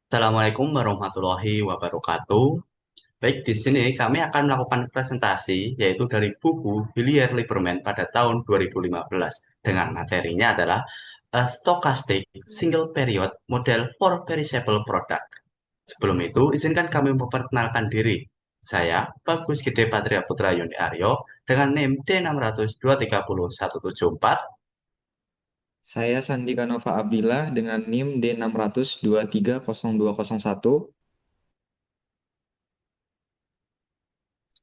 Assalamualaikum warahmatullahi wabarakatuh. Baik, di sini kami akan melakukan presentasi yaitu dari buku Hillier Lieberman pada tahun 2015 dengan materinya adalah Stochastic Single Period Model for Perishable Product. Sebelum itu, izinkan kami memperkenalkan diri. Saya Bagus Gede Patria Putra Yuni Aryo dengan NIM D600230174. Saya Sandika Nova Abdillah dengan NIM D600230201.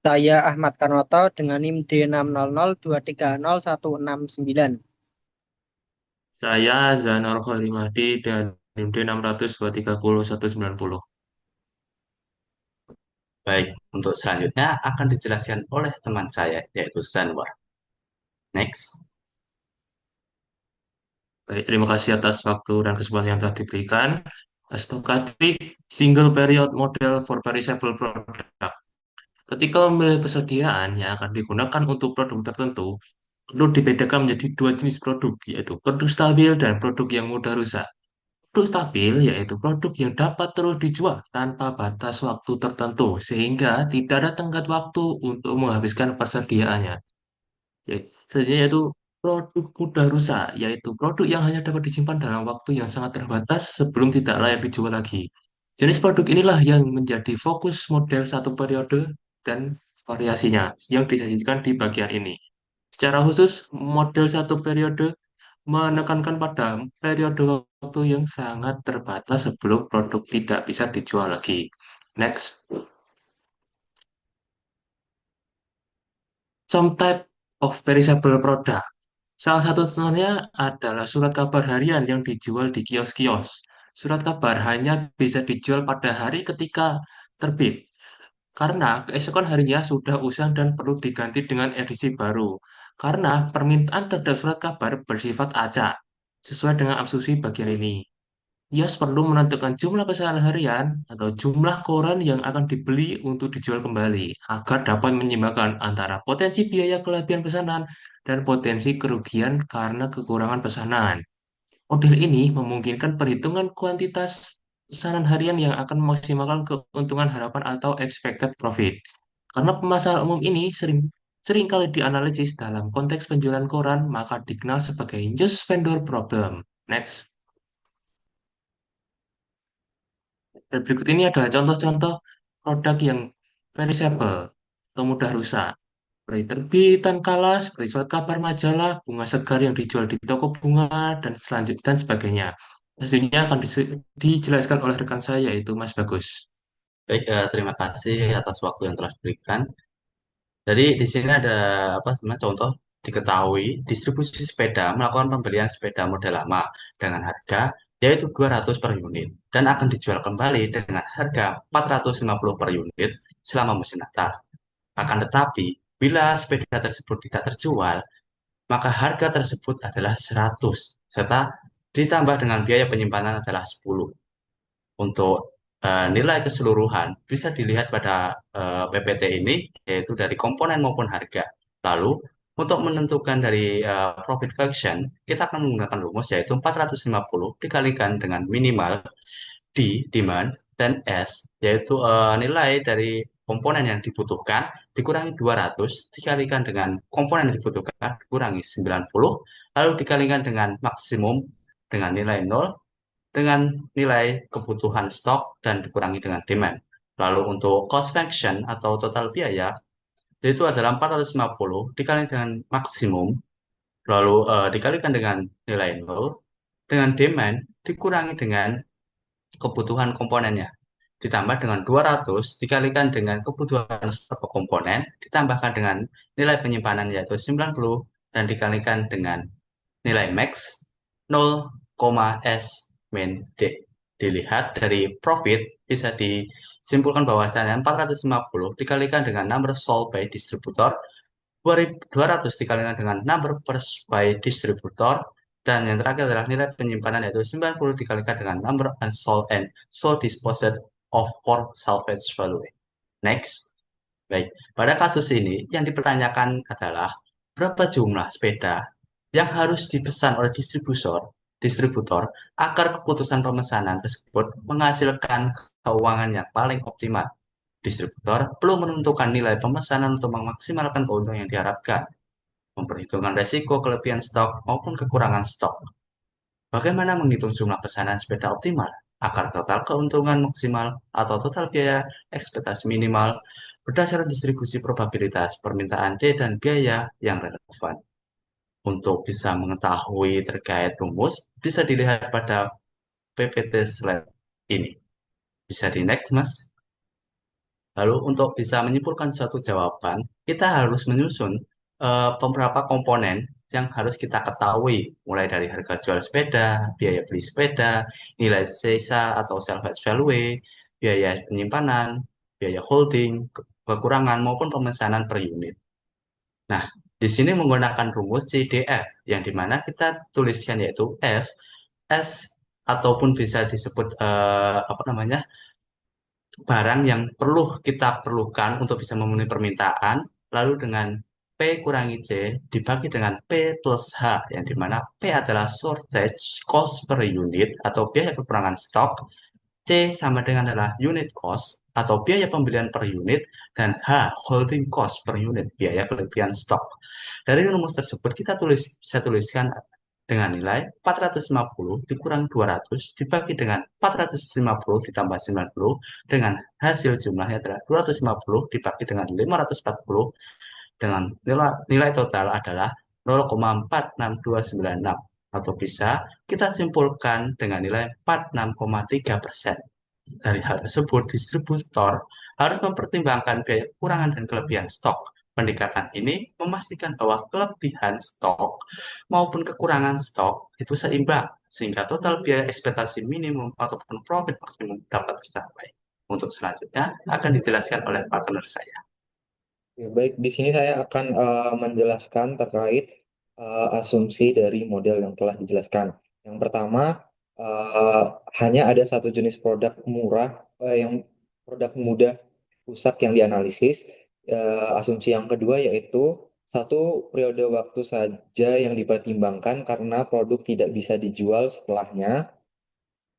Saya Ahmad Karnoto dengan NIM D600230169. Saya Zainal Khairi Mahdi dan NIM 600 230 190. Baik, untuk selanjutnya akan dijelaskan oleh teman saya yaitu Zanwar. Next. Baik, terima kasih atas waktu dan kesempatan yang telah diberikan. Stochastic Single Period Model for Perishable Product. Ketika memilih persediaan yang akan digunakan untuk produk tertentu, perlu dibedakan menjadi dua jenis produk, yaitu produk stabil dan produk yang mudah rusak. Produk stabil yaitu produk yang dapat terus dijual tanpa batas waktu tertentu, sehingga tidak ada tenggat waktu untuk menghabiskan persediaannya. Selanjutnya yaitu produk mudah rusak, yaitu produk yang hanya dapat disimpan dalam waktu yang sangat terbatas sebelum tidak layak dijual lagi. Jenis produk inilah yang menjadi fokus model satu periode dan variasinya yang disajikan di bagian ini. Secara khusus, model satu periode menekankan pada periode waktu yang sangat terbatas sebelum produk tidak bisa dijual lagi. Next, some type of perishable product. Salah satu contohnya adalah surat kabar harian yang dijual di kios-kios. Surat kabar hanya bisa dijual pada hari ketika terbit, karena keesokan harinya sudah usang dan perlu diganti dengan edisi baru. Karena permintaan terhadap surat kabar bersifat acak, sesuai dengan abstruksi bagian ini. Yos perlu menentukan jumlah pesanan harian atau jumlah koran yang akan dibeli untuk dijual kembali agar dapat menyeimbangkan antara potensi biaya kelebihan pesanan dan potensi kerugian karena kekurangan pesanan. Model ini memungkinkan perhitungan kuantitas pesanan harian yang akan memaksimalkan keuntungan harapan atau expected profit. Karena permasalahan umum ini sering kali dianalisis dalam konteks penjualan koran, maka dikenal sebagai just vendor problem. Next. Dan berikut ini adalah contoh-contoh produk yang perishable atau mudah rusak. Seperti terbitan kalah, seperti surat kabar majalah, bunga segar yang dijual di toko bunga, dan selanjutnya dan sebagainya. Selanjutnya akan dijelaskan oleh rekan saya yaitu Mas Bagus. Baik, terima kasih atas waktu yang telah diberikan. Jadi di sini ada apa sebenarnya contoh diketahui distribusi sepeda melakukan pembelian sepeda model lama dengan harga yaitu 200 per unit dan akan dijual kembali dengan harga 450 per unit selama musim Natal. Akan tetapi, bila sepeda tersebut tidak terjual, maka harga tersebut adalah 100 serta ditambah dengan biaya penyimpanan adalah 10. Untuk nilai keseluruhan bisa dilihat pada PPT ini, yaitu dari komponen maupun harga. Lalu, untuk menentukan dari profit fraction, kita akan menggunakan rumus yaitu 450 dikalikan dengan minimal D, demand, dan S, yaitu nilai dari komponen yang dibutuhkan dikurangi 200 dikalikan dengan komponen yang dibutuhkan dikurangi 90, lalu dikalikan dengan maksimum dengan nilai 0 dengan nilai kebutuhan stok dan dikurangi dengan demand. Lalu untuk cost function atau total biaya, itu adalah 450 dikali dengan maksimum, lalu dikalikan dengan nilai 0, dengan demand dikurangi dengan kebutuhan komponennya. Ditambah dengan 200 dikalikan dengan kebutuhan stok komponen, ditambahkan dengan nilai penyimpanan yaitu 90, dan dikalikan dengan nilai max 0, S min D. Dilihat dari profit bisa disimpulkan bahwasanya 450 dikalikan dengan number sold by distributor, 200 dikalikan dengan number purchased by distributor, dan yang terakhir adalah nilai penyimpanan yaitu 90 dikalikan dengan number unsold and so disposed of for salvage value. Next. Baik, pada kasus ini yang dipertanyakan adalah berapa jumlah sepeda yang harus dipesan oleh distributor distributor agar keputusan pemesanan tersebut menghasilkan keuangan yang paling optimal. Distributor perlu menentukan nilai pemesanan untuk memaksimalkan keuntungan yang diharapkan, memperhitungkan resiko kelebihan stok maupun kekurangan stok. Bagaimana menghitung jumlah pesanan sepeda optimal agar total keuntungan maksimal atau total biaya ekspektasi minimal berdasarkan distribusi probabilitas permintaan D dan biaya yang relevan. Untuk bisa mengetahui terkait rumus, bisa dilihat pada PPT slide ini. Bisa di next, Mas. Lalu untuk bisa menyimpulkan suatu jawaban, kita harus menyusun beberapa komponen yang harus kita ketahui, mulai dari harga jual sepeda, biaya beli sepeda, nilai sisa atau salvage value, biaya penyimpanan, biaya holding, kekurangan maupun pemesanan per unit. Nah, di sini menggunakan rumus CDF yang dimana kita tuliskan yaitu F, S ataupun bisa disebut apa namanya barang yang kita perlukan untuk bisa memenuhi permintaan, lalu dengan P kurangi C dibagi dengan P plus H, yang dimana P adalah shortage cost per unit atau biaya kekurangan stok, C sama dengan adalah unit cost atau biaya pembelian per unit, dan H holding cost per unit, biaya kelebihan stok. Dari rumus tersebut kita bisa tuliskan dengan nilai 450 dikurang 200 dibagi dengan 450 ditambah 90 dengan hasil jumlahnya adalah 250 dibagi dengan 540 dengan nilai total adalah 0,46296, atau bisa kita simpulkan dengan nilai 46,3%. Dari hal tersebut, distributor harus mempertimbangkan biaya kekurangan dan kelebihan stok. Pendekatan ini memastikan bahwa kelebihan stok maupun kekurangan stok itu seimbang, sehingga total biaya ekspektasi minimum ataupun profit maksimum dapat tercapai. Untuk selanjutnya akan dijelaskan oleh partner saya. Ya, baik, di sini saya akan menjelaskan terkait asumsi dari model yang telah dijelaskan. Yang pertama, eh, hanya ada satu jenis produk murah, yang produk mudah rusak yang dianalisis. Asumsi yang kedua yaitu satu periode waktu saja yang dipertimbangkan karena produk tidak bisa dijual setelahnya.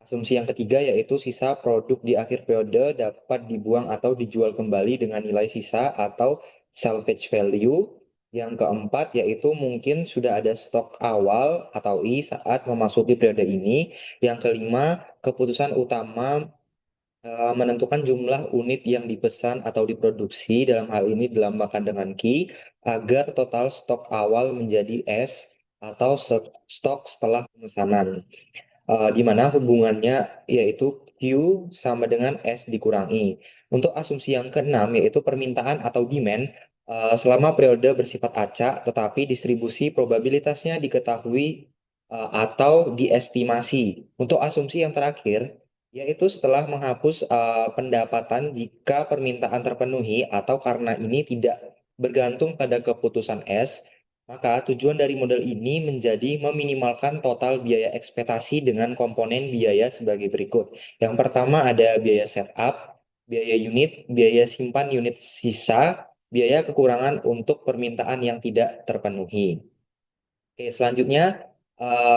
Asumsi yang ketiga yaitu sisa produk di akhir periode dapat dibuang atau dijual kembali dengan nilai sisa atau salvage value. Yang keempat yaitu mungkin sudah ada stok awal atau I saat memasuki periode ini. Yang kelima, keputusan utama menentukan jumlah unit yang dipesan atau diproduksi, dalam hal ini dilambangkan dengan Q, agar total stok awal menjadi S atau stok setelah pemesanan. Di mana hubungannya yaitu Q sama dengan S dikurangi. Untuk asumsi yang keenam yaitu permintaan atau demand selama periode bersifat acak tetapi distribusi probabilitasnya diketahui atau diestimasi. Untuk asumsi yang terakhir yaitu setelah menghapus pendapatan jika permintaan terpenuhi atau karena ini tidak bergantung pada keputusan S, maka tujuan dari model ini menjadi meminimalkan total biaya ekspektasi dengan komponen biaya sebagai berikut. Yang pertama ada biaya setup, biaya unit, biaya simpan unit sisa, biaya kekurangan untuk permintaan yang tidak terpenuhi. Oke, selanjutnya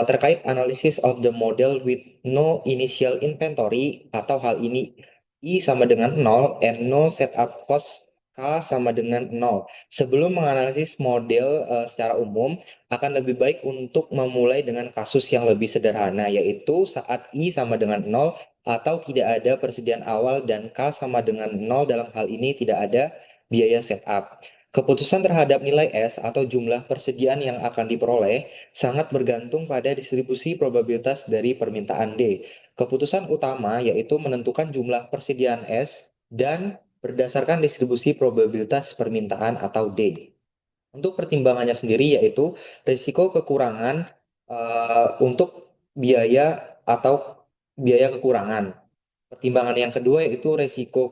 terkait analysis of the model with no initial inventory atau hal ini I sama dengan 0 and no setup cost K sama dengan 0. Sebelum menganalisis model secara umum, akan lebih baik untuk memulai dengan kasus yang lebih sederhana, yaitu saat I sama dengan 0 atau tidak ada persediaan awal dan K sama dengan 0, dalam hal ini tidak ada biaya setup. Keputusan terhadap nilai S atau jumlah persediaan yang akan diperoleh sangat bergantung pada distribusi probabilitas dari permintaan D. Keputusan utama yaitu menentukan jumlah persediaan S dan berdasarkan distribusi probabilitas permintaan atau D. Untuk pertimbangannya sendiri yaitu risiko kekurangan untuk biaya atau biaya kekurangan. Pertimbangan yang kedua yaitu risiko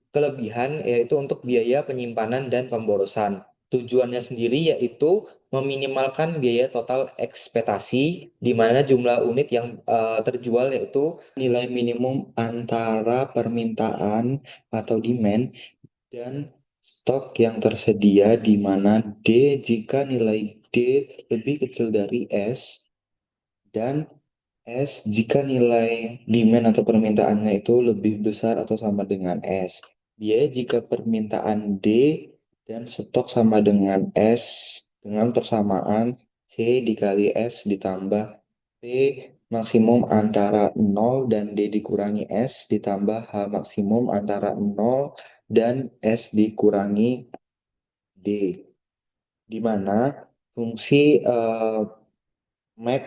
kelebihan yaitu untuk biaya penyimpanan dan pemborosan. Tujuannya sendiri yaitu meminimalkan biaya total ekspektasi di mana jumlah unit yang terjual yaitu nilai minimum antara permintaan atau demand dan stok yang tersedia di mana D jika nilai D lebih kecil dari S dan S jika nilai demand atau permintaannya itu lebih besar atau sama dengan S. Biaya jika permintaan D dan stok sama dengan S dengan persamaan C dikali S ditambah P maksimum antara 0 dan D dikurangi S ditambah H maksimum antara 0 dan S dikurangi D. Di mana fungsi max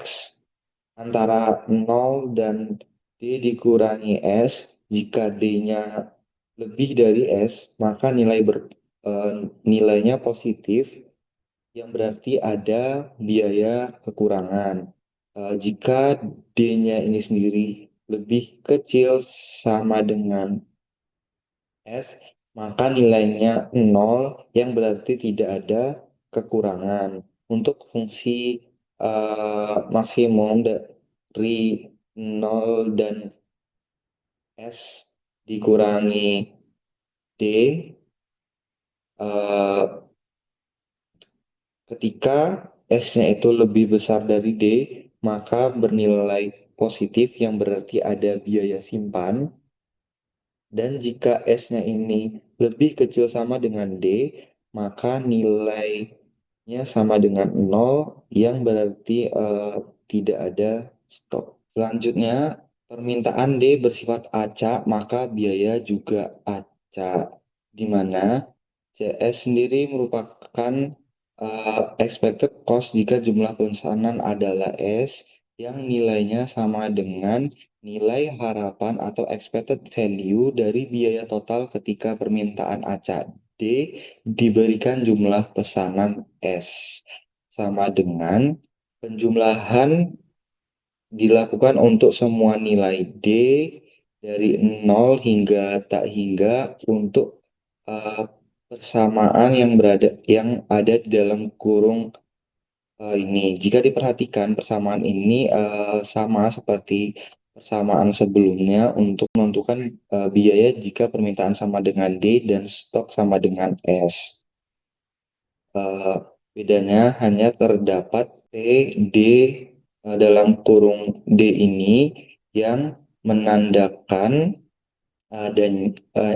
antara 0 dan D dikurangi S, jika D-nya lebih dari S, maka nilainya positif, yang berarti ada biaya kekurangan. Jika D-nya ini sendiri lebih kecil sama dengan S, maka nilainya 0, yang berarti tidak ada kekurangan. Untuk fungsi maksimum dari 0 dan S dikurangi D, eh, ketika S-nya itu lebih besar dari D, maka bernilai positif yang berarti ada biaya simpan. Dan jika S-nya ini lebih kecil sama dengan D, maka nilainya sama dengan 0 yang berarti tidak ada stok. Selanjutnya, permintaan D bersifat acak, maka biaya juga acak. Di mana CS sendiri merupakan expected cost jika jumlah pesanan adalah S yang nilainya sama dengan nilai harapan atau expected value dari biaya total ketika permintaan acak D diberikan jumlah pesanan S, sama dengan penjumlahan dilakukan untuk semua nilai D dari 0 hingga tak hingga untuk uh, persamaan yang ada di dalam kurung ini. Jika diperhatikan, persamaan ini sama seperti persamaan sebelumnya untuk menentukan biaya jika permintaan sama dengan D dan stok sama dengan S. Eh, Bedanya hanya terdapat P, D dalam kurung D ini yang menandakan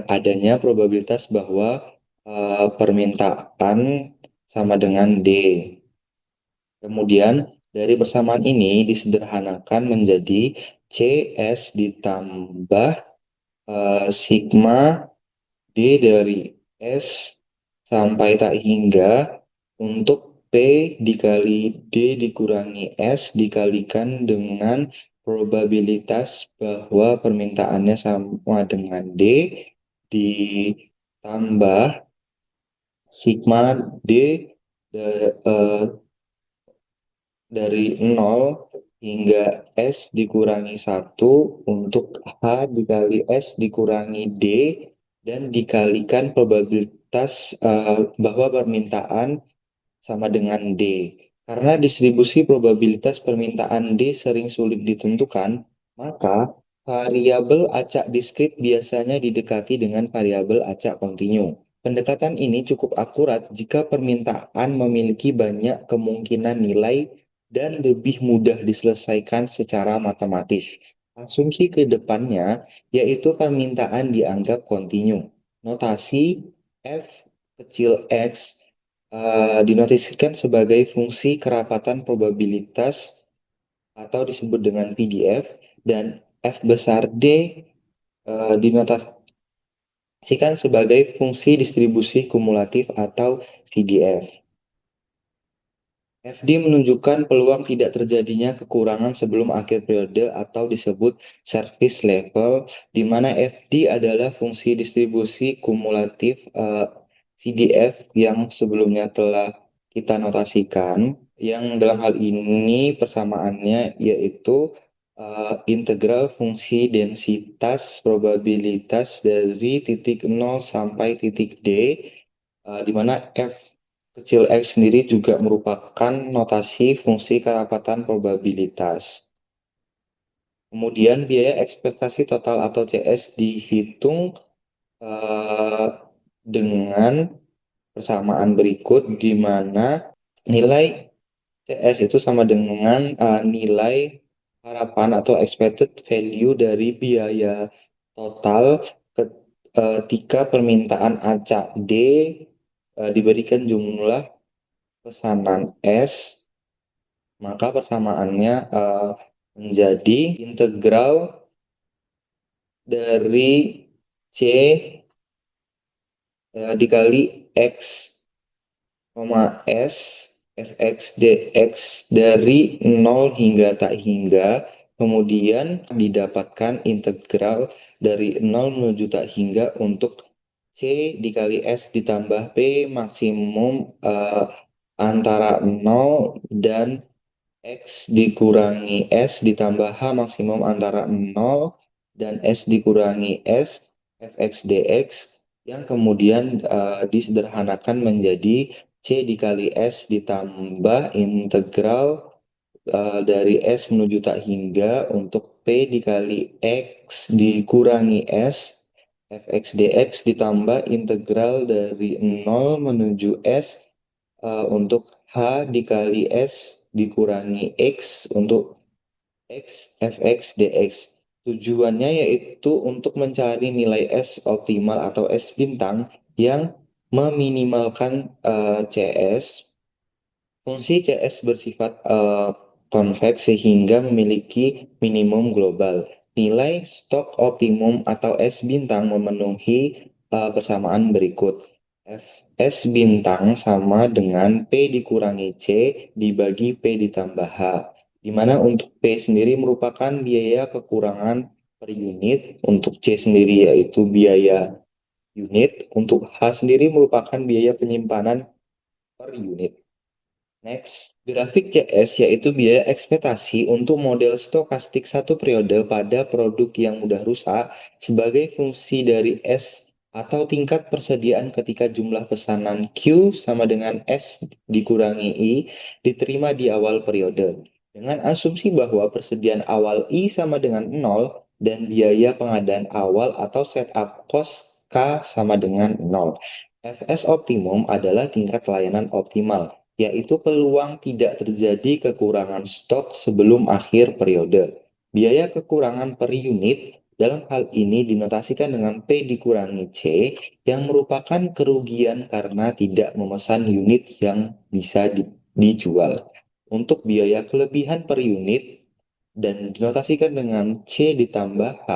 adanya probabilitas bahwa permintaan sama dengan D. Kemudian dari persamaan ini disederhanakan menjadi CS ditambah sigma D dari S sampai tak hingga untuk P dikali D dikurangi S dikalikan dengan probabilitas bahwa permintaannya sama dengan D ditambah sigma D dari 0 hingga S dikurangi 1 untuk H dikali S dikurangi D dan dikalikan probabilitas bahwa permintaan sama dengan D. Karena distribusi probabilitas permintaan D sering sulit ditentukan, maka variabel acak diskrit biasanya didekati dengan variabel acak kontinu. Pendekatan ini cukup akurat jika permintaan memiliki banyak kemungkinan nilai dan lebih mudah diselesaikan secara matematis. Asumsi ke depannya yaitu permintaan dianggap kontinu. Notasi f kecil x dinotasikan sebagai fungsi kerapatan probabilitas atau disebut dengan PDF, dan f besar D dinotasikan sebagai fungsi distribusi kumulatif atau VDF. FD menunjukkan peluang tidak terjadinya kekurangan sebelum akhir periode atau disebut service level, di mana FD adalah fungsi distribusi kumulatif CDF yang sebelumnya telah kita notasikan, yang dalam hal ini persamaannya yaitu integral fungsi densitas probabilitas dari titik 0 sampai titik D, di mana F kecil x sendiri juga merupakan notasi fungsi kerapatan probabilitas. Kemudian biaya ekspektasi total atau CS dihitung dengan persamaan berikut, di mana nilai CS itu sama dengan nilai harapan atau expected value dari biaya total ketika permintaan acak D diberikan jumlah pesanan S, maka persamaannya menjadi integral dari C dikali X, S fx dx dari 0 hingga tak hingga, kemudian didapatkan integral dari 0 menuju tak hingga untuk C dikali S ditambah P maksimum antara 0 dan X dikurangi S ditambah H maksimum antara 0 dan S dikurangi S fx dx yang kemudian disederhanakan menjadi C dikali S ditambah integral dari S menuju tak hingga untuk P dikali X dikurangi S fx dx ditambah integral dari 0 menuju S untuk H dikali S dikurangi X untuk X fx dx. Tujuannya yaitu untuk mencari nilai S optimal atau S bintang yang meminimalkan CS. Fungsi CS bersifat konveks sehingga memiliki minimum global. Nilai stok optimum atau S bintang memenuhi persamaan berikut. S bintang sama dengan P dikurangi C dibagi P ditambah H, di mana untuk P sendiri merupakan biaya kekurangan per unit, untuk C sendiri yaitu biaya unit, untuk H sendiri merupakan biaya penyimpanan per unit. Next, grafik CS yaitu biaya ekspektasi untuk model stokastik satu periode pada produk yang mudah rusak sebagai fungsi dari S atau tingkat persediaan ketika jumlah pesanan Q sama dengan S dikurangi I diterima di awal periode. Dengan asumsi bahwa persediaan awal I sama dengan 0 dan biaya pengadaan awal atau setup cost K sama dengan 0. FS optimum adalah tingkat layanan optimal, yaitu peluang tidak terjadi kekurangan stok sebelum akhir periode. Biaya kekurangan per unit dalam hal ini dinotasikan dengan P dikurangi C yang merupakan kerugian karena tidak memesan unit yang bisa dijual. Untuk biaya kelebihan per unit dan dinotasikan dengan C ditambah H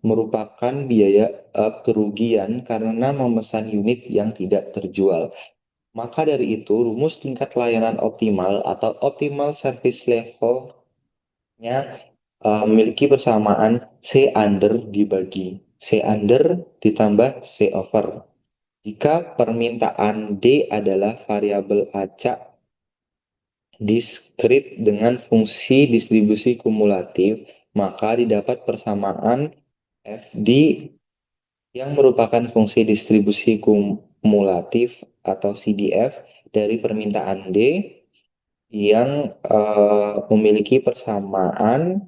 merupakan biaya kerugian karena memesan unit yang tidak terjual. Maka dari itu, rumus tingkat layanan optimal atau optimal service level-nya memiliki persamaan C under dibagi C under ditambah C over. Jika permintaan D adalah variabel acak diskrit dengan fungsi distribusi kumulatif, maka didapat persamaan FD yang merupakan fungsi distribusi kumulatif atau CDF dari permintaan D yang memiliki persamaan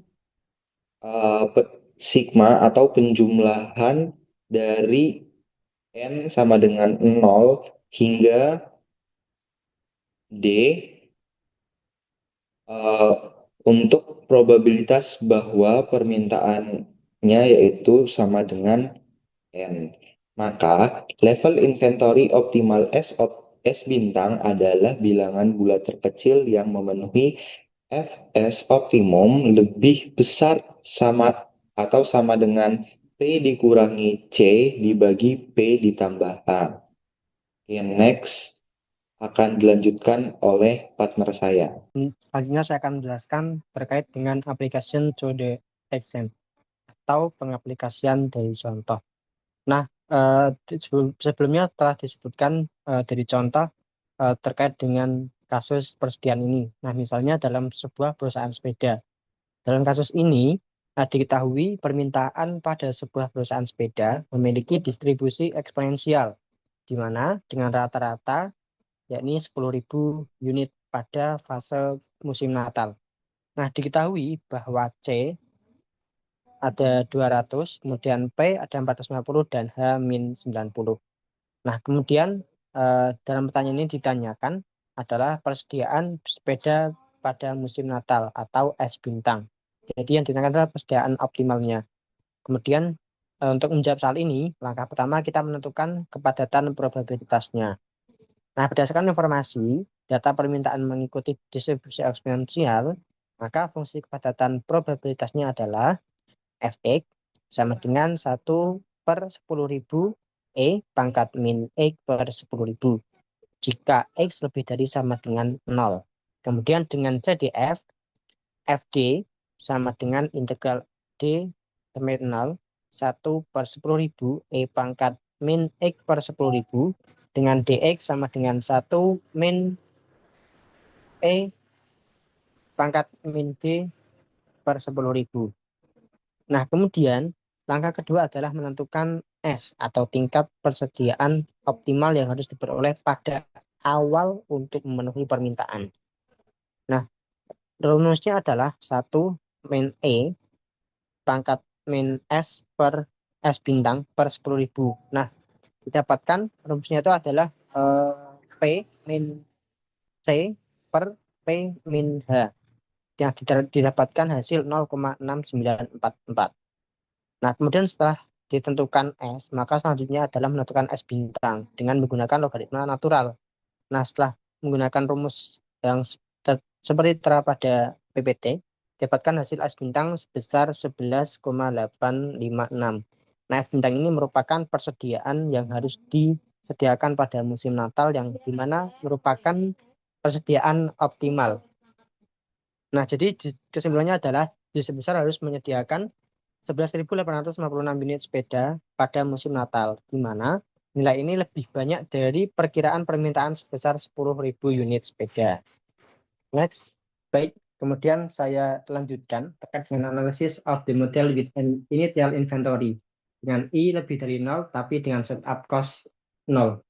sigma atau penjumlahan dari N sama dengan 0 hingga D untuk probabilitas bahwa permintaannya yaitu sama dengan N. Maka level inventory optimal S bintang adalah bilangan bulat terkecil yang memenuhi FS optimum lebih besar sama atau sama dengan P dikurangi C dibagi P ditambah H. Oke, next akan dilanjutkan oleh partner saya. Selanjutnya saya akan menjelaskan terkait dengan application to the exam atau pengaplikasian dari contoh. Nah, sebelumnya telah disebutkan dari contoh terkait dengan kasus persediaan ini. Nah, misalnya dalam sebuah perusahaan sepeda. Dalam kasus ini, diketahui permintaan pada sebuah perusahaan sepeda memiliki distribusi eksponensial, di mana dengan rata-rata yakni 10.000 unit pada fase musim Natal. Nah, diketahui bahwa C ada 200, kemudian P ada 450, dan H-90. Nah, kemudian dalam pertanyaan ini ditanyakan adalah persediaan sepeda pada musim Natal atau S bintang. Jadi yang digunakan adalah persediaan optimalnya. Kemudian untuk menjawab soal ini, langkah pertama kita menentukan kepadatan probabilitasnya. Nah, berdasarkan informasi data permintaan mengikuti distribusi eksponensial, maka fungsi kepadatan probabilitasnya adalah Fx sama dengan 1/10.000 E pangkat min E/10.000 jika X lebih dari sama dengan 0. Kemudian dengan CDF, Fd sama dengan integral D sampai 0, 1/10.000 E pangkat min X/10.000 dengan dx sama dengan 1 min E pangkat min D/10.000. Nah, kemudian langkah kedua adalah menentukan S atau tingkat persediaan optimal yang harus diperoleh pada awal untuk memenuhi permintaan. Nah, rumusnya adalah 1 min E pangkat min S per S bintang per 10.000. Nah, didapatkan rumusnya itu adalah P min C per P min H yang didapatkan hasil 0,6944. Nah, kemudian setelah ditentukan S, maka selanjutnya adalah menentukan S bintang dengan menggunakan logaritma natural. Nah, setelah menggunakan rumus yang seperti terdapat pada PPT, dapatkan hasil S bintang sebesar 11,856. Nah, S bintang ini merupakan persediaan yang harus disediakan pada musim Natal yang dimana merupakan persediaan optimal. Nah, jadi kesimpulannya adalah distributor harus menyediakan 11.856 unit sepeda pada musim Natal, di mana nilai ini lebih banyak dari perkiraan permintaan sebesar 10.000 unit sepeda. Next, baik. Kemudian saya lanjutkan terkait dengan analysis of the model with an initial inventory dengan I lebih dari 0 tapi dengan setup cost 0.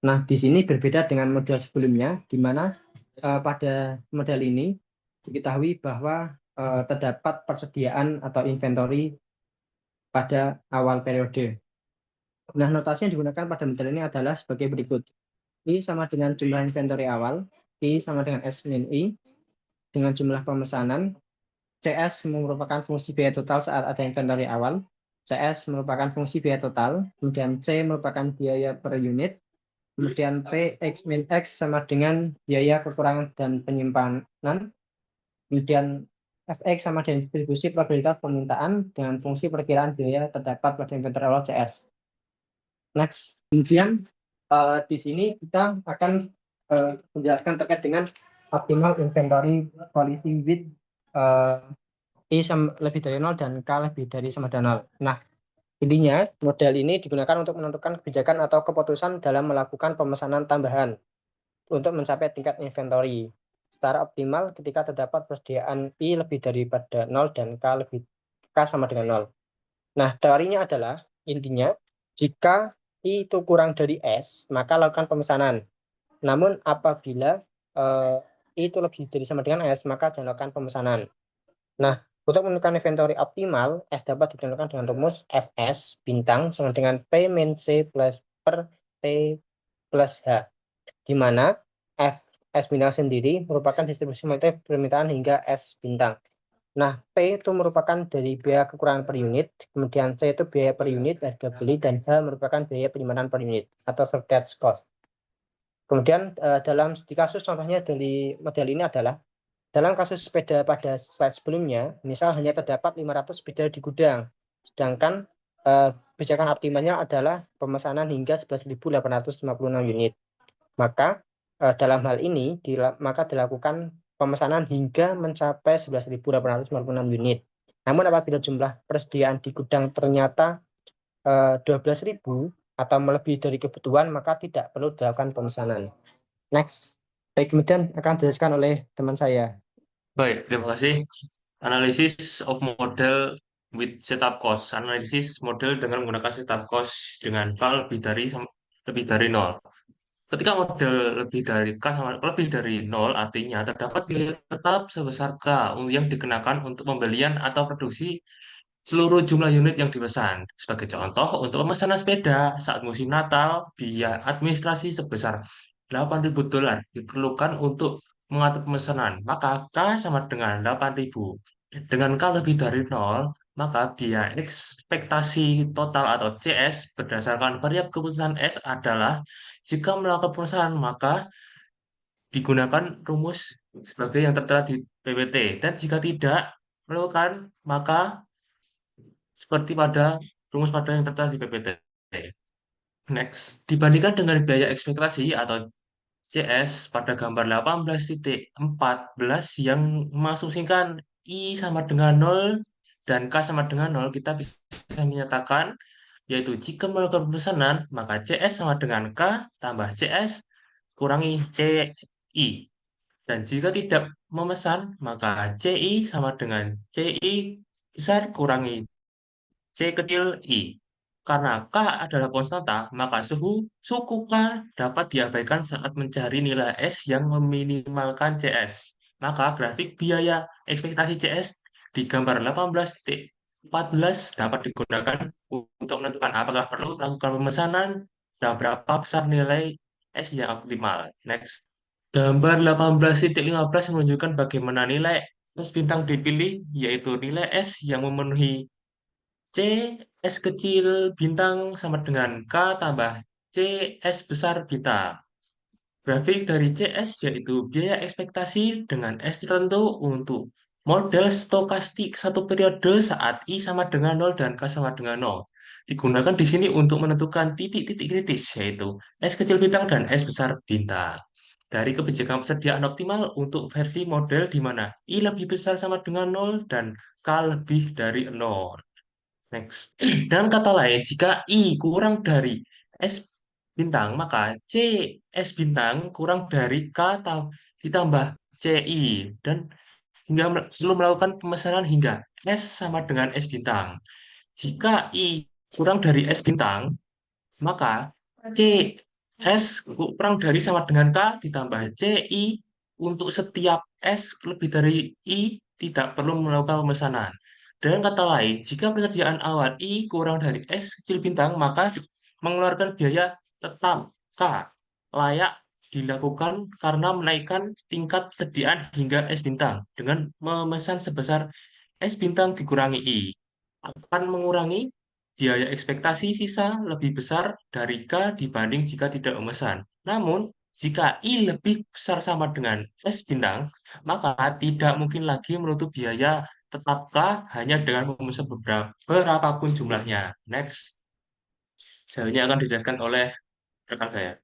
Nah, di sini berbeda dengan model sebelumnya, di mana pada model ini diketahui bahwa terdapat persediaan atau inventory pada awal periode. Nah, notasi yang digunakan pada model ini adalah sebagai berikut. I sama dengan jumlah inventory awal, I sama dengan S min I, dengan jumlah pemesanan, CS merupakan fungsi biaya total saat ada inventory awal, CS merupakan fungsi biaya total, kemudian C merupakan biaya per unit, kemudian P X min X sama dengan biaya kekurangan dan penyimpanan, kemudian Fx sama dengan distribusi probabilitas permintaan dengan fungsi perkiraan biaya terdapat pada inventory awal CS. Next, kemudian di sini kita akan menjelaskan terkait dengan optimal inventory policy with I lebih dari 0 dan K lebih dari sama dengan 0. Nah, intinya model ini digunakan untuk menentukan kebijakan atau keputusan dalam melakukan pemesanan tambahan untuk mencapai tingkat inventory secara optimal ketika terdapat persediaan I lebih daripada 0 dan K sama dengan 0. Nah, teorinya adalah intinya jika I itu kurang dari S, maka lakukan pemesanan. Namun apabila I itu lebih dari sama dengan S, maka jangan lakukan pemesanan. Nah, untuk menentukan inventory optimal, S dapat ditentukan dengan rumus Fs bintang sama dengan P min C plus per T plus H, di mana S bintang sendiri merupakan distribusi multi permintaan hingga S bintang. Nah, P itu merupakan dari biaya kekurangan per unit, kemudian C itu biaya per unit, harga beli, dan H merupakan biaya penyimpanan per unit atau surcharge cost. Kemudian di kasus contohnya dari model ini adalah dalam kasus sepeda pada slide sebelumnya, misal hanya terdapat 500 sepeda di gudang, sedangkan kebijakan optimalnya adalah pemesanan hingga 11.856 unit. Maka dalam hal ini maka dilakukan pemesanan hingga mencapai 11.856 unit. Namun apabila jumlah persediaan di gudang ternyata 12.000 atau melebihi dari kebutuhan, maka tidak perlu dilakukan pemesanan. Next. Baik, kemudian akan dijelaskan oleh teman saya. Baik, terima kasih. Analisis of model with setup cost. Analisis model dengan menggunakan setup cost dengan val lebih dari 0. Ketika model lebih dari K sama lebih dari 0, artinya terdapat biaya tetap sebesar K yang dikenakan untuk pembelian atau produksi seluruh jumlah unit yang dipesan. Sebagai contoh, untuk pemesanan sepeda saat musim Natal, biaya administrasi sebesar $8.000 diperlukan untuk mengatur pemesanan. Maka K sama dengan 8.000. Dengan K lebih dari nol, maka biaya ekspektasi total atau CS berdasarkan variabel keputusan S adalah jika melakukan pemesanan maka digunakan rumus sebagai yang tertera di PPT. Dan jika tidak melakukan, maka seperti pada rumus pada yang tertera di PPT. Next, dibandingkan dengan biaya ekspektasi atau CS pada gambar 18.14 yang mengasumsikan I sama dengan nol dan K sama dengan nol, kita bisa menyatakan yaitu jika melakukan pemesanan, maka CS sama dengan K tambah CS kurangi CI. Dan jika tidak memesan, maka CI sama dengan CI besar kurangi C kecil I. Karena K adalah konstanta, maka suku K dapat diabaikan saat mencari nilai S yang meminimalkan CS. Maka grafik biaya ekspektasi CS di gambar 18.14 dapat digunakan untuk menentukan apakah perlu melakukan pemesanan dan berapa besar nilai S yang optimal. Next. Gambar 18.15 menunjukkan bagaimana nilai S bintang dipilih, yaitu nilai S yang memenuhi C S kecil bintang sama dengan K tambah C S besar bintang. Grafik dari CS yaitu biaya ekspektasi dengan S tertentu untuk model stokastik satu periode saat I sama dengan nol dan K sama dengan nol. Digunakan di sini untuk menentukan titik-titik kritis yaitu S kecil bintang dan S besar bintang. Dari kebijakan persediaan optimal untuk versi model di mana I lebih besar sama dengan nol dan K lebih dari nol. Next. Dengan kata lain, jika I kurang dari S bintang, maka C S bintang kurang dari ditambah CI. Dan hingga perlu melakukan pemesanan hingga S sama dengan S bintang. Jika I kurang dari S bintang, maka C S kurang dari sama dengan K ditambah CI untuk setiap S lebih dari I tidak perlu melakukan pemesanan. Dengan kata lain, jika persediaan awal I kurang dari S kecil bintang, maka mengeluarkan biaya tetap K layak dilakukan karena menaikkan tingkat persediaan hingga S bintang dengan memesan sebesar S bintang dikurangi I akan mengurangi biaya ekspektasi sisa lebih besar dari K dibanding jika tidak memesan. Namun, jika I lebih besar sama dengan S bintang, maka tidak mungkin lagi menutup biaya tetap K hanya dengan memesan berapapun jumlahnya. Next, selanjutnya akan dijelaskan oleh rekan saya.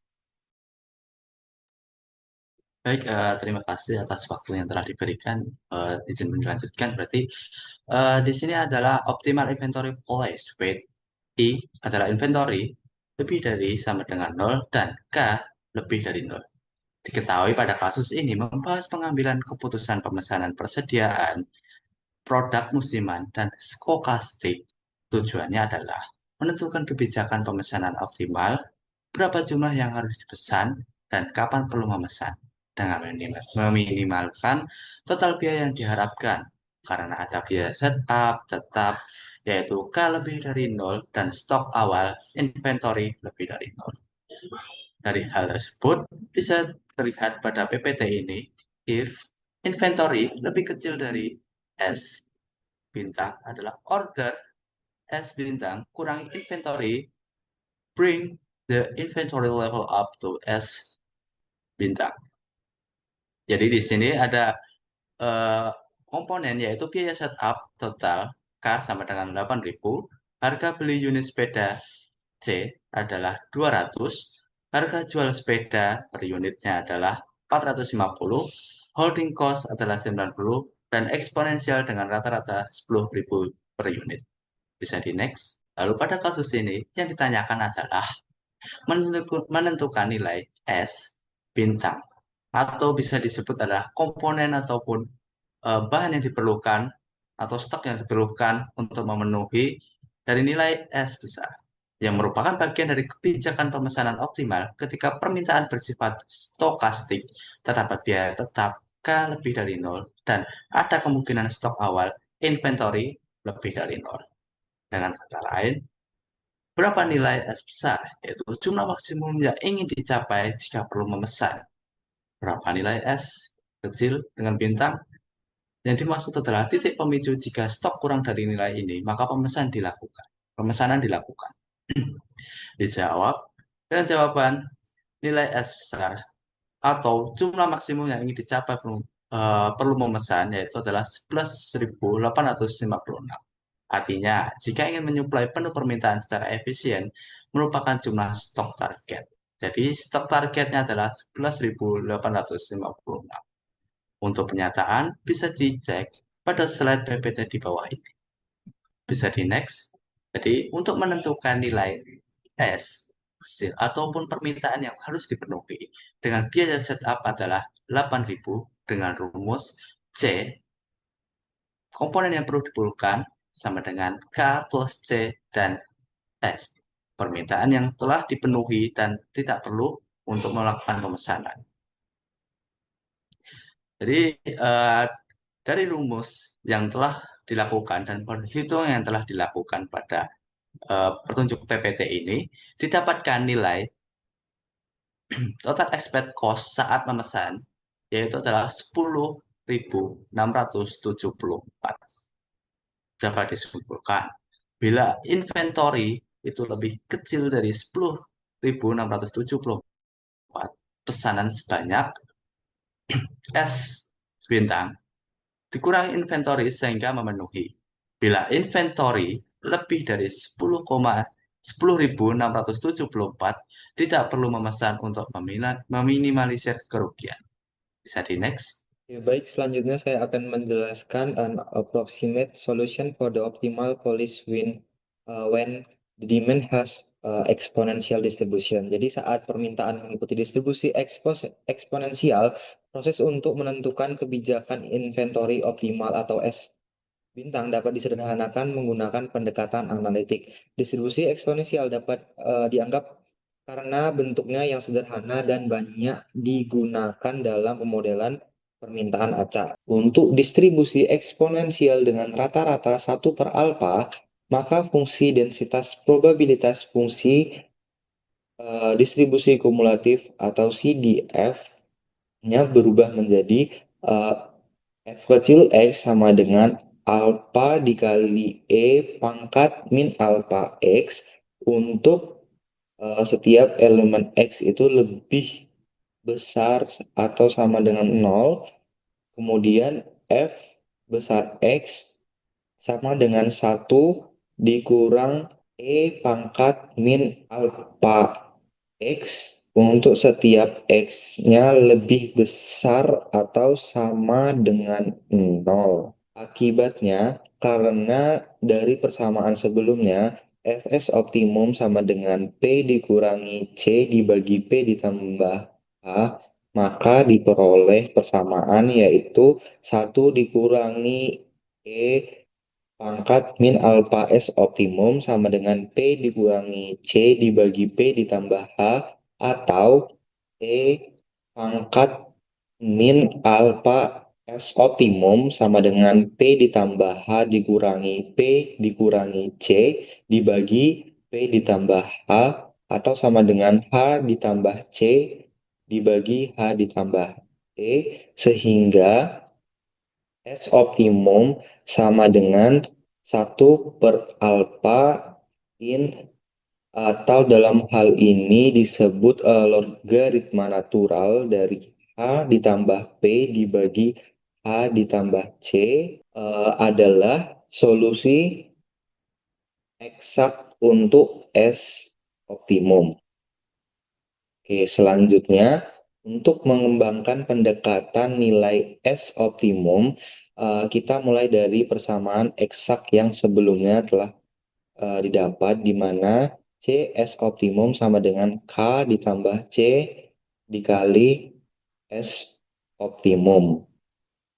Baik, terima kasih atas waktu yang telah diberikan. Izin melanjutkan, berarti di sini adalah optimal inventory place with I adalah inventory lebih dari sama dengan nol dan K lebih dari nol. Diketahui pada kasus ini membahas pengambilan keputusan pemesanan persediaan, produk musiman, dan skokastik. Tujuannya adalah menentukan kebijakan pemesanan optimal, berapa jumlah yang harus dipesan, dan kapan perlu memesan, dengan meminimalkan total biaya yang diharapkan, karena ada biaya setup tetap, yaitu K lebih dari nol, dan stok awal inventory lebih dari nol. Dari hal tersebut, bisa terlihat pada PPT ini, if inventory lebih kecil dari S bintang adalah order S bintang kurangi inventory, bring the inventory level up to S bintang. Jadi di sini ada eh, komponen yaitu biaya setup total K sama dengan 8.000, harga beli unit sepeda C adalah 200, harga jual sepeda per unitnya adalah 450, holding cost adalah 90, dan eksponensial dengan rata-rata 10.000 per unit. Bisa di next. Lalu pada kasus ini yang ditanyakan adalah menentukan nilai S bintang atau bisa disebut adalah komponen ataupun bahan yang diperlukan atau stok yang diperlukan untuk memenuhi dari nilai S besar yang merupakan bagian dari kebijakan pemesanan optimal ketika permintaan bersifat stokastik terdapat biaya tetap K lebih dari nol dan ada kemungkinan stok awal inventory lebih dari nol. Dengan kata lain, berapa nilai S besar, yaitu jumlah maksimum yang ingin dicapai jika perlu memesan. Berapa nilai S kecil dengan bintang, Yang dimaksud adalah titik pemicu jika stok kurang dari nilai ini, maka pemesanan dilakukan. Dijawab dengan jawaban nilai S besar atau jumlah maksimum yang ingin dicapai perlu memesan yaitu adalah 11.856. Artinya, jika ingin menyuplai penuh permintaan secara efisien, merupakan jumlah stok target. Jadi, stok targetnya adalah 11.856. Untuk penyataan, bisa dicek pada slide PPT di bawah ini. Bisa di next. Jadi, untuk menentukan nilai S hasil ataupun permintaan yang harus dipenuhi dengan biaya setup adalah 8.000 dengan rumus C. Komponen yang perlu dipulkan sama dengan K plus C dan S. Permintaan yang telah dipenuhi dan tidak perlu untuk melakukan pemesanan. Jadi dari rumus yang telah dilakukan dan perhitungan yang telah dilakukan pada petunjuk PPT ini didapatkan nilai total expected cost saat memesan yaitu adalah 10.674. Dapat disimpulkan bila inventory itu lebih kecil dari 10.674, pesanan sebanyak S bintang dikurangi inventory sehingga memenuhi. Bila inventory lebih dari 10.674, tidak perlu memesan untuk meminimalisir kerugian. Bisa di next. Ya, baik, selanjutnya saya akan menjelaskan an approximate solution for the optimal policy when the demand has exponential distribution. Jadi saat permintaan mengikuti distribusi eksponensial, proses untuk menentukan kebijakan inventory optimal atau S bintang dapat disederhanakan menggunakan pendekatan analitik. Distribusi eksponensial dapat dianggap karena bentuknya yang sederhana dan banyak digunakan dalam pemodelan permintaan acak. Untuk distribusi eksponensial dengan rata-rata 1 per alfa, maka fungsi densitas probabilitas fungsi distribusi kumulatif atau CDF-nya berubah menjadi F kecil X sama dengan alpha dikali E pangkat min alpha X untuk setiap elemen X itu lebih besar atau sama dengan 0. Kemudian F besar X sama dengan 1 dikurang E pangkat min alpha X untuk setiap X-nya lebih besar atau sama dengan 0. Akibatnya, karena dari persamaan sebelumnya, Fs optimum sama dengan P dikurangi C dibagi P ditambah H, maka diperoleh persamaan yaitu 1 dikurangi E pangkat min alpha S optimum sama dengan P dikurangi C dibagi P ditambah H atau E pangkat min alpha S optimum sama dengan P ditambah H dikurangi P dikurangi C dibagi P ditambah H atau sama dengan H ditambah C dibagi H ditambah E sehingga S optimum sama dengan 1 per alpha in atau dalam hal ini disebut logaritma natural dari H ditambah P dibagi H ditambah C adalah solusi eksak untuk S optimum. Oke, selanjutnya untuk mengembangkan pendekatan nilai S optimum, kita mulai dari persamaan eksak yang sebelumnya telah didapat di mana CS optimum sama dengan K ditambah C dikali S optimum.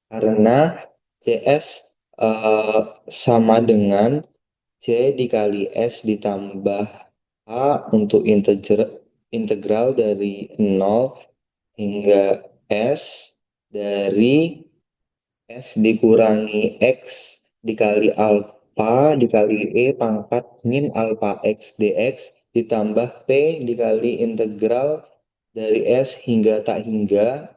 Karena CS sama dengan C dikali S ditambah H untuk integral dari 0 hingga S dari S dikurangi X dikali alpha dikali E pangkat min alpha X dx ditambah P dikali integral dari S hingga tak hingga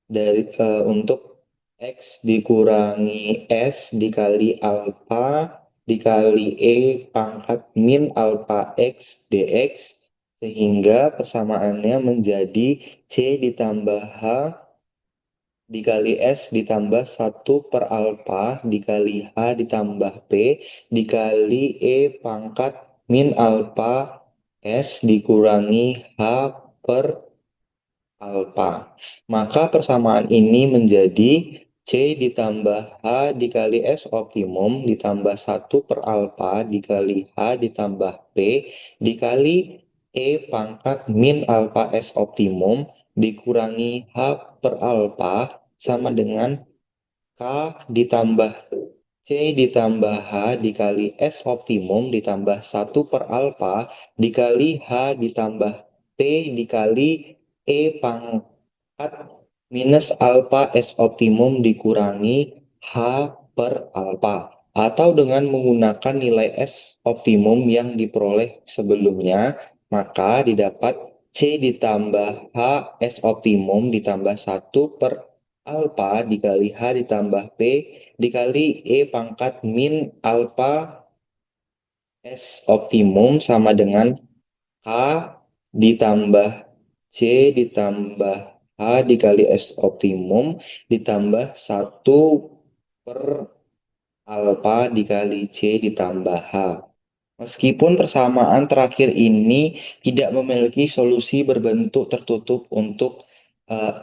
dari untuk X dikurangi S dikali alfa dikali E pangkat min alfa X dx, sehingga persamaannya menjadi C ditambah H dikali S ditambah 1/alfa dikali H ditambah P dikali E pangkat min alfa S dikurangi H per alfa. Maka persamaan ini menjadi C ditambah H dikali S optimum ditambah 1/alfa dikali H ditambah P dikali E pangkat min alfa S optimum dikurangi H per alfa sama dengan K ditambah C ditambah H dikali S optimum ditambah 1/alfa dikali H ditambah P dikali E pangkat minus alfa S optimum dikurangi H per alfa. Atau dengan menggunakan nilai S optimum yang diperoleh sebelumnya, maka didapat C ditambah H S optimum ditambah 1/alfa dikali H ditambah P dikali E pangkat min alfa S optimum sama dengan H ditambah C ditambah H dikali S optimum ditambah 1/alfa dikali C ditambah H. Meskipun persamaan terakhir ini tidak memiliki solusi berbentuk tertutup untuk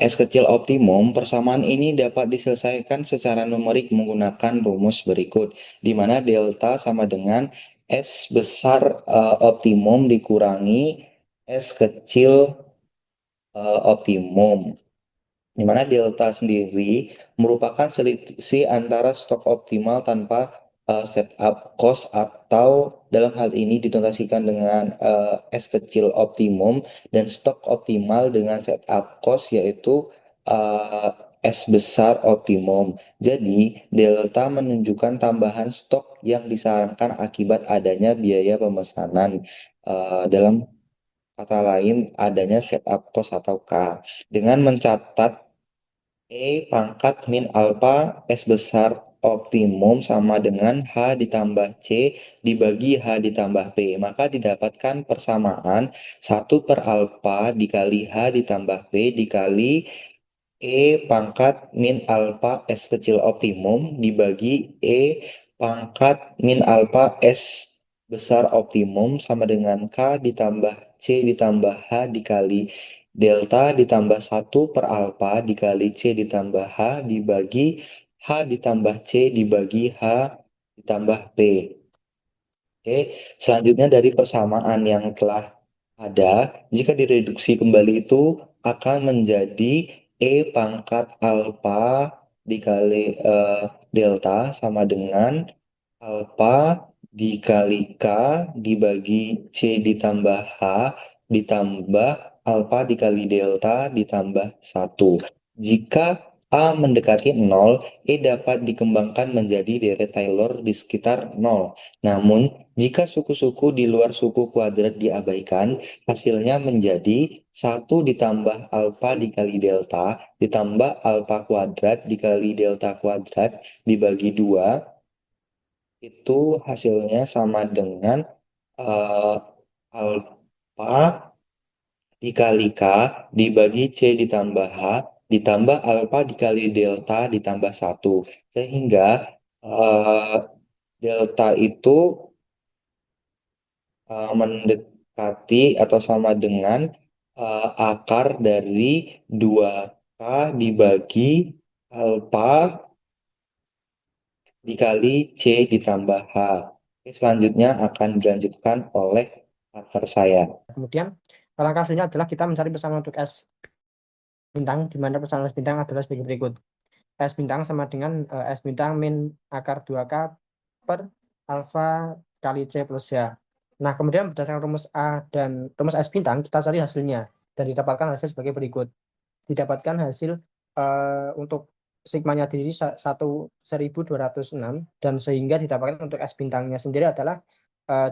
S kecil optimum, persamaan ini dapat diselesaikan secara numerik menggunakan rumus berikut, di mana delta sama dengan S besar optimum dikurangi S kecil optimum, di mana delta sendiri merupakan selisih antara stok optimal tanpa setup cost, atau dalam hal ini dinotasikan dengan S kecil optimum, dan stok optimal dengan setup cost yaitu S besar optimum. Jadi delta menunjukkan tambahan stok yang disarankan akibat adanya biaya pemesanan. Dalam kata lain, adanya setup cost atau K. Dengan mencatat E pangkat min alfa S besar optimum sama dengan H ditambah C dibagi H ditambah P, maka didapatkan persamaan 1/alfa dikali H ditambah P dikali E pangkat min alfa S kecil optimum dibagi E pangkat min alfa S besar optimum sama dengan K ditambah C ditambah H dikali delta ditambah 1/alfa dikali C ditambah H dibagi H ditambah C dibagi H ditambah P. Oke, selanjutnya dari persamaan yang telah ada, jika direduksi kembali itu akan menjadi E pangkat alfa dikali delta sama dengan alfa dikali K dibagi C ditambah H ditambah alfa dikali delta ditambah 1. Jika A mendekati 0, E dapat dikembangkan menjadi deret Taylor di sekitar 0. Namun, jika suku-suku di luar suku kuadrat diabaikan, hasilnya menjadi 1 ditambah alfa dikali delta ditambah alfa kuadrat dikali delta kuadrat dibagi 2, itu hasilnya sama dengan alfa dikali K dibagi C ditambah H ditambah alfa dikali delta ditambah 1. Sehingga delta itu mendekati atau sama dengan akar dari 2K dibagi alfa dikali C ditambah H. Oke, selanjutnya akan dilanjutkan oleh partner saya. Kemudian langkah selanjutnya adalah kita mencari persamaan untuk S bintang, di mana persamaan S bintang adalah sebagai berikut. S bintang sama dengan S bintang min akar 2K per alfa kali C plus H. Nah, kemudian berdasarkan rumus A dan rumus S bintang, kita cari hasilnya. Dan didapatkan hasil sebagai berikut. Didapatkan hasil untuk sigmanya diri 1206, dan sehingga didapatkan untuk S bintangnya sendiri adalah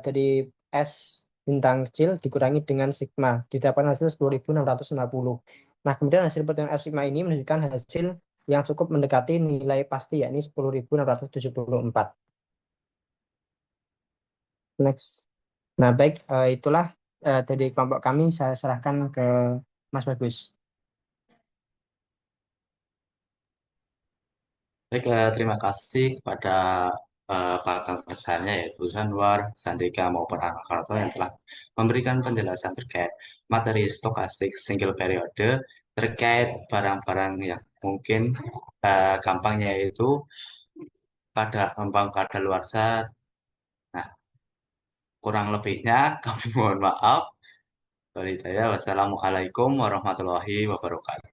dari S bintang kecil dikurangi dengan sigma, didapatkan hasil 10.660. Nah, kemudian hasil perhitungan S sigma ini menunjukkan hasil yang cukup mendekati nilai pasti yakni 10.674. Next. Nah, baik, itulah dari kelompok kami saya serahkan ke Mas Bagus. Baik, terima kasih kepada pakar besarnya yaitu Zanwar, Sandika maupun Arnold yang telah memberikan penjelasan terkait materi stokastik single periode terkait barang-barang yang mungkin gampangnya itu pada gampang kadaluarsa. Nah, kurang lebihnya kami mohon maaf. Wassalamualaikum warahmatullahi wabarakatuh.